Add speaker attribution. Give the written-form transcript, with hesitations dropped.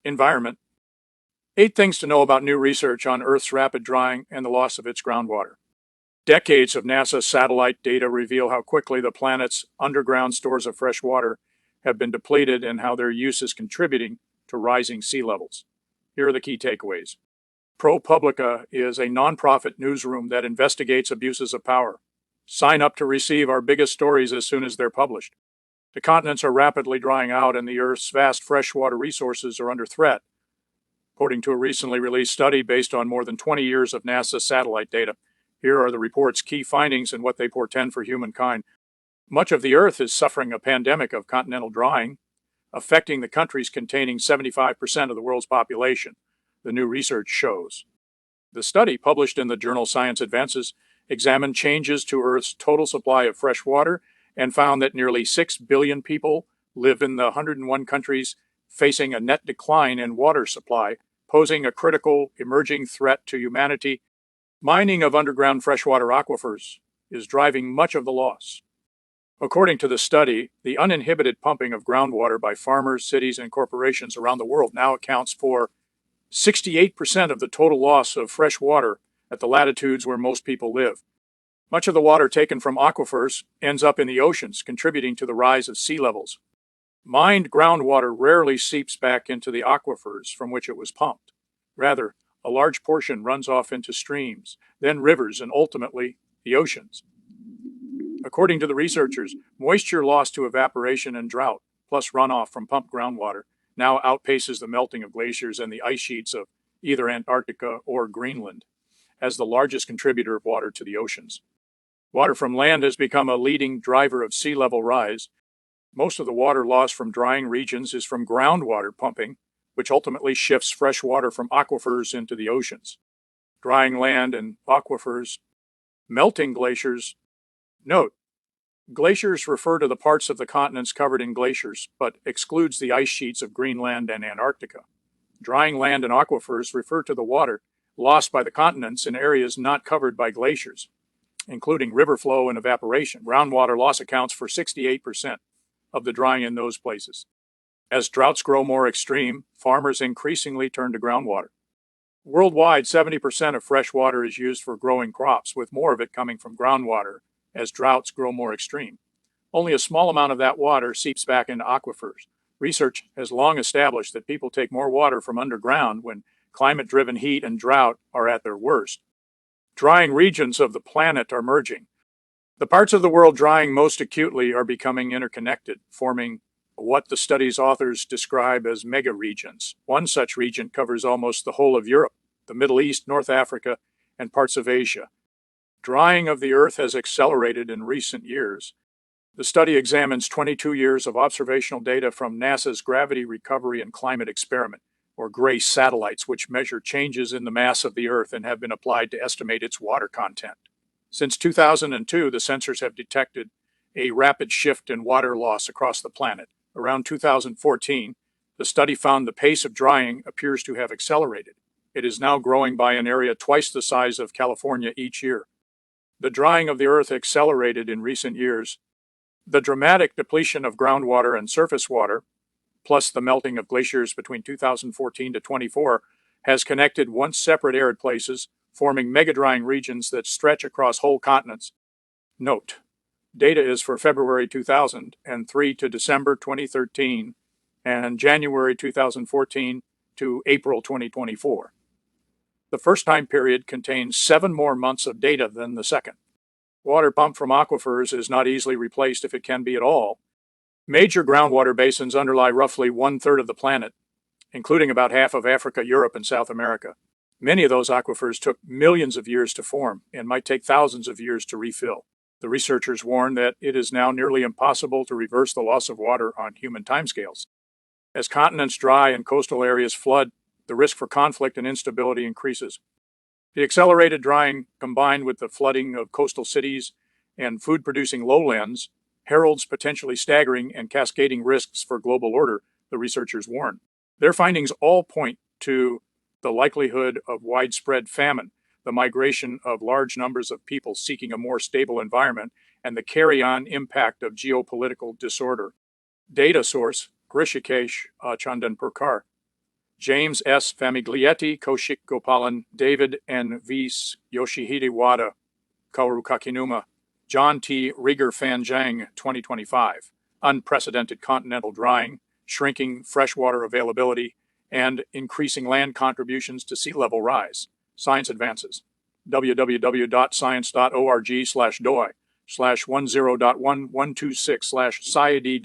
Speaker 1: Environment. 8 things to know about new research on Earth's rapid drying and the loss of its groundwater. Decades of NASA satellite data reveal how quickly the planet's underground stores of fresh water have been depleted and how their use is contributing to rising sea levels. Here are the key takeaways. ProPublica is a nonprofit newsroom that investigates abuses of power. Sign up to receive our biggest stories as soon as they're published. The continents are rapidly drying out and the Earth's vast freshwater resources are under threat, according to a recently released study based on more than 20 years of NASA satellite data. Here are the report's key findings and what they portend for humankind. Much of the Earth is suffering a pandemic of continental drying, affecting the countries containing 75% of the world's population, the new research shows. The study, published in the journal Science Advances, examined changes to Earth's total supply of fresh water and found that nearly 6 billion people live in the 101 countries facing a net decline in water supply, posing a critical emerging threat to humanity. Mining of underground freshwater aquifers is driving much of the loss. According to the study, the uninhibited pumping of groundwater by farmers, cities, and corporations around the world now accounts for 68% of the total loss of fresh water at the latitudes where most people live. Much of the water taken from aquifers ends up in the oceans, contributing to the rise of sea levels. Mined groundwater rarely seeps back into the aquifers from which it was pumped. Rather, a large portion runs off into streams, then rivers, and ultimately the oceans. According to the researchers, moisture lost to evaporation and drought, plus runoff from pumped groundwater, now outpaces the melting of glaciers and the ice sheets of either Antarctica or Greenland as the largest contributor of water to the oceans. Water from land has become a leading driver of sea level rise. Most of the water loss from drying regions is from groundwater pumping, which ultimately shifts fresh water from aquifers into the oceans. Drying land and aquifers, melting glaciers. Note, glaciers refer to the parts of the continents covered in glaciers, but excludes the ice sheets of Greenland and Antarctica. Drying land and aquifers refer to the water lost by the continents in areas not covered by glaciers, including river flow and evaporation. Groundwater loss accounts for 68% of the drying in those places. As droughts grow more extreme, farmers increasingly turn to groundwater. Worldwide, 70% of fresh water is used for growing crops, with more of it coming from groundwater as droughts grow more extreme. Only a small amount of that water seeps back into aquifers. Research has long established that people take more water from underground when climate-driven heat and drought are at their worst. Drying regions of the planet are merging. The parts of the world drying most acutely are becoming interconnected, forming what the study's authors describe as megaregions. One such region covers almost the whole of Europe, the Middle East, North Africa, and parts of Asia. Drying of the Earth has accelerated in recent years. The study examines 22 years of observational data from NASA's Gravity Recovery and Climate Experiment, or GRACE satellites, which measure changes in the mass of the Earth and have been applied to estimate its water content. Since 2002, the sensors have detected a rapid shift in water loss across the planet. Around 2014, the study found the pace of drying appears to have accelerated. It is now growing by an area twice the size of California each year. The drying of the Earth accelerated in recent years. The dramatic depletion of groundwater and surface water, plus the melting of glaciers between 2014 to 24, has connected once separate arid places, forming mega-drying regions that stretch across whole continents. Note, data is for February 2003 to December 2013 and January 2014 to April 2024. The first time period contains 7 more months of data than the second. Water pumped from aquifers is not easily replaced if it can be at all. Major groundwater basins underlie roughly 1/3 of the planet, including about half of Africa, Europe, and South America. Many of those aquifers took millions of years to form and might take thousands of years to refill. The researchers warn that it is now nearly impossible to reverse the loss of water on human timescales. As continents dry and coastal areas flood, the risk for conflict and instability increases. The accelerated drying, combined with the flooding of coastal cities and food-producing lowlands, heralds potentially staggering and cascading risks for global order, the researchers warn. Their findings all point to the likelihood of widespread famine, the migration of large numbers of people seeking a more stable environment, and the carry-on impact of geopolitical disorder. Data source, Grishikesh Chandan Purkar. James S. Famiglietti, Kaushik Gopalan, David N. Vies, Yoshihide Wada, Kaoru Kakinuma, John T. Rieger Fanjang, 2025. Unprecedented continental drying, shrinking freshwater availability, and increasing land contributions to sea level rise. Science advances. www.science.org/doi/10.1126/SciD.